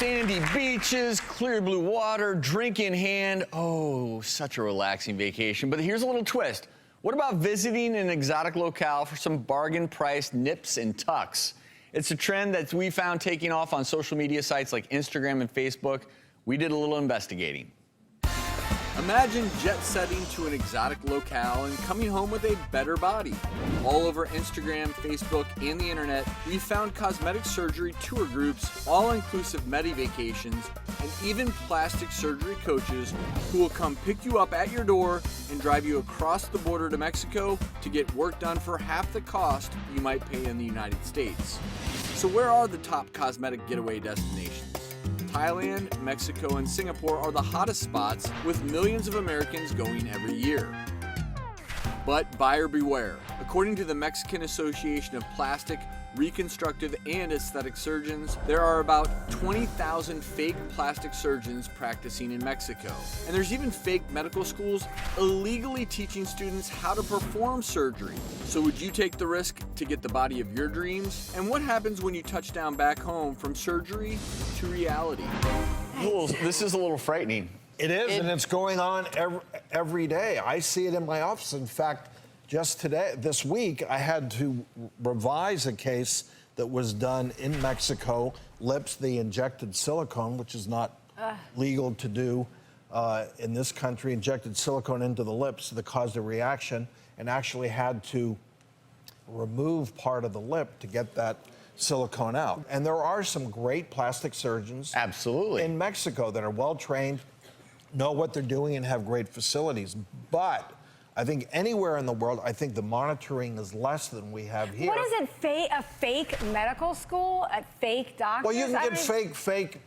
Sandy beaches, clear blue water, drink in hand. Oh, such a relaxing vacation. But here's a little twist. What about visiting an exotic locale for some bargain-priced nips and tucks? It's a trend that we found taking off on social media sites like Instagram and Facebook. We did a little investigating. Imagine jet-setting to an exotic locale and coming home with a better body. All over Instagram, Facebook, and the internet, we found cosmetic surgery tour groups, all-inclusive Medi vacations, and even plastic surgery coaches who will come pick you up at your door and drive you across the border to Mexico to get work done for half the cost you might pay in the United States. So where are the top cosmetic getaway destinations? Thailand, Mexico, and Singapore are the hottest spots, with millions of Americans going every year. But buyer beware. According to the Mexican Association of Plastic, Reconstructive, and Aesthetic Surgeons, there are about 20,000 fake plastic surgeons practicing in Mexico. And there's even fake medical schools illegally teaching students how to perform surgery. So would you take the risk to get the body of your dreams? And what happens when you touch down back home from surgery to reality? This is a little frightening. It is, and it's going on every day. I see it in my office. In fact, just this week, I had to revise a case that was done in Mexico. Lips, they injected silicone, which is not legal to do in this country, injected silicone into the lips that caused a reaction, and actually had to remove part of the lip to get that silicone out. And there are some great plastic surgeons Absolutely. in Mexico that are well-trained, know what they're doing, and have great facilities. But I think anywhere in the world, I think the monitoring is less than we have here. What is it, a fake medical school, a fake doctor? Well, you can get fake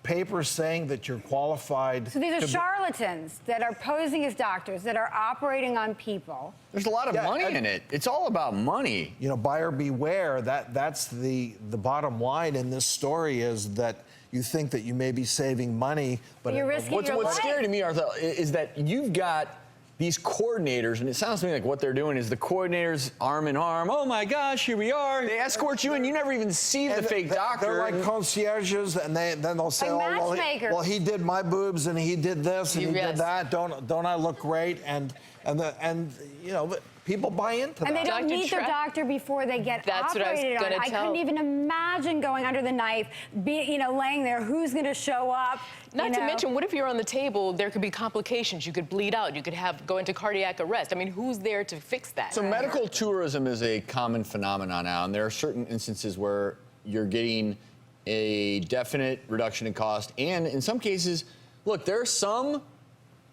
papers saying that you're qualified. So these are charlatans that are posing as doctors, that are operating on people. There's a lot of money in it. It's all about money. You know, buyer beware. That's the bottom line in this story, is that you think that you may be saving money, but you're risking your life. What's scary to me, Arthur, is that you've got these coordinators, and it sounds to me like what they're doing is the coordinators arm in arm. Oh my gosh, here we are. They escort you, and you never even see the fake doctor. They're like concierges, and then they'll say, like "Oh, well, he did my boobs, and he did this, and he did that. Don't I look great?" And you know, people buy into that. And they don't meet their doctor before they get operated on. I couldn't even imagine going under the knife, laying there. Who's going to show up? Not to mention, what if you're on the table? There could be complications. You could bleed out. You could go into cardiac arrest. I mean, who's there to fix that? So medical tourism is a common phenomenon now, and there are certain instances where you're getting a definite reduction in cost, and in some cases, look, there are some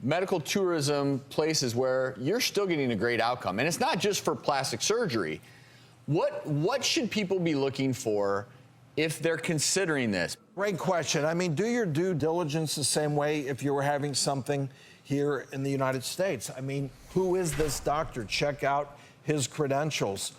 medical tourism places where you're still getting a great outcome. And it's not just for plastic surgery. What should people be looking for if they're considering this? Great question. I mean, do your due diligence the same way if you were having something here in the United States. I mean, who is this doctor? Check out his credentials.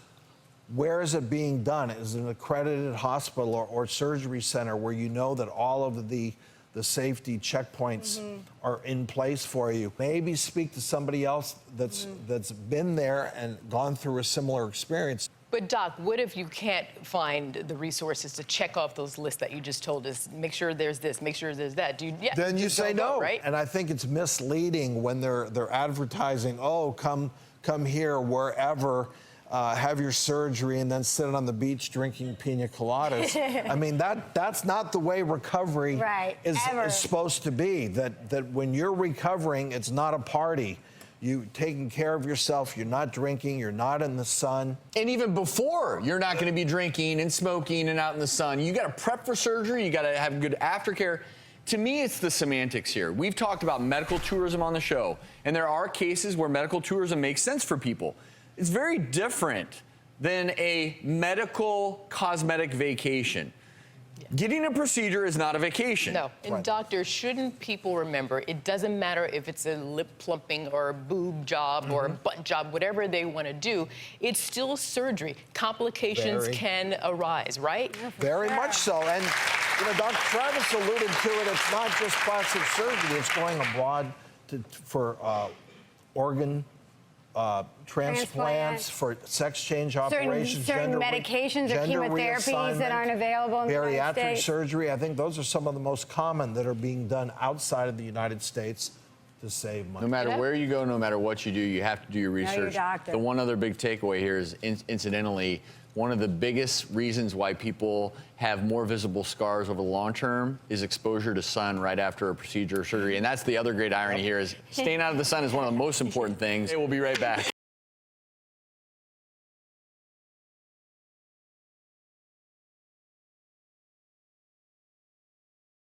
Where is it being done? Is it an accredited hospital or surgery center where you know that all of the safety checkpoints are in place for you? Maybe speak to somebody else that's been there and gone through a similar experience. But Doc, what if you can't find the resources to check off those lists that you just told us? Make sure there's this, make sure there's that. Then you say no, right? And I think it's misleading when they're advertising, oh, come here, wherever. Have your surgery and then sit on the beach drinking pina coladas. I mean, that's not the way recovery is supposed to be. That when you're recovering, it's not a party. You're taking care of yourself. You're not drinking. You're not in the sun. And even before, you're not going to be drinking and smoking and out in the sun. You got to prep for surgery. You got to have good aftercare. To me, it's the semantics here. We've talked about medical tourism on the show, and there are cases where medical tourism makes sense for people. It's very different than a medical cosmetic vacation. Getting a procedure is not a vacation. No, and doctors, shouldn't people remember, it doesn't matter if it's a lip plumping or a boob job or a butt job, whatever they want to do, it's still surgery. Complications can arise, right? Very much so. And, you know, Dr. Travis alluded to it, it's not just plastic surgery, it's going abroad for organ transplants, for sex change operations, certain medications or chemotherapies that aren't available in the United bariatric States. surgery. I think those are some of the most common that are being done outside of the United States to save money. No matter where you go, no matter what you do, you have to do your research. Know your doctor. The one other big takeaway here is, incidentally, one of the biggest reasons why people have more visible scars over the long term is exposure to sun right after a procedure or surgery. And that's the other great irony here is staying out of the sun is one of the most important things. We'll be right back.